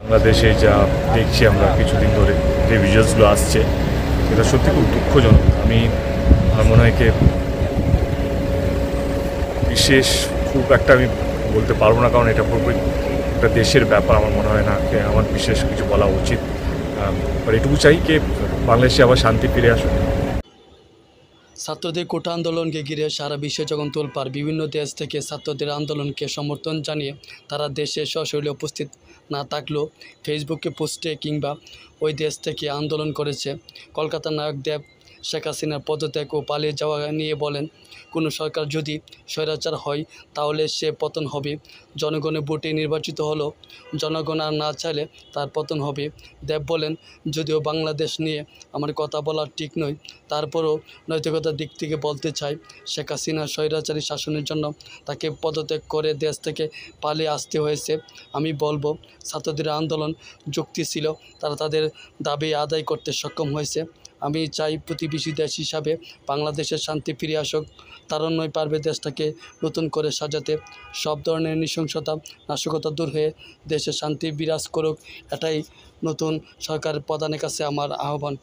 বাংলাদেশে যা দেখছি আমরা কিছুদিন ধরে যে ভিজুয়ালসগুলো আসছে এটা সত্যি খুব দুঃখজনক। আমার মনে হয় কি বিশেষ খুব একটা আমি বলতে পারবো না, কারণ এটা পুরোপুরি একটা দেশের ব্যাপার। আমার মনে হয় না আমার বিশেষ কিছু বলা উচিত। এটুকু চাই কি বাংলাদেশে আবার শান্তি ফিরে আসুক। ছাত্রদের কোটা আন্দোলনকে ঘিরে সারা বিশ্বে যখন তোলপাড়, বিভিন্ন দেশ থেকে ছাত্রদের আন্দোলনকে সমর্থন জানিয়ে তারা দেশে সশরীরে উপস্থিত না থাকলেও ফেসবুকে পোস্টে কিংবা ওই দেশ থেকে আন্দোলন করেছে। কলকাতার নায়ক দেব শেখ হাসিনার পদত্যাগ ও পালিয়ে যাওয়া নিয়ে বলেন, কোনো সরকার যদি স্বৈরাচার হয় তাহলে সে পতন হবে। জনগণের ভোটে নির্বাচিত হলো, জনগণ আর না চাইলে তার পতন হবে। দেব বলেন, যদিও বাংলাদেশ নিয়ে আমার কথা বলা ঠিক নয়, তারপরও নৈতিকতার দিক থেকে বলতে চাই, শেখ হাসিনার স্বৈরাচারী শাসনের জন্য তাকে পদত্যাগ করে দেশ থেকে পালিয়ে আসতে হয়েছে। আমি বলবো, ছাত্রদের আন্দোলন যুক্তি ছিল, তারা তাদের দাবি আদায় করতে সক্ষম হয়েছে। আমি চাই প্রতিবেশী দেশ হিসাবে বাংলাদেশের শান্তি ফিরে আসুক। তারুণ্যই পারবে দেশটাকে নতুন করে সাজাতে। সব ধরনের নৃশংসতা, নাশকতা দূর হয়ে দেশে শান্তি বিরাজ করুক, এটাই নতুন সরকার প্রধানের কাছে আমার আহ্বান।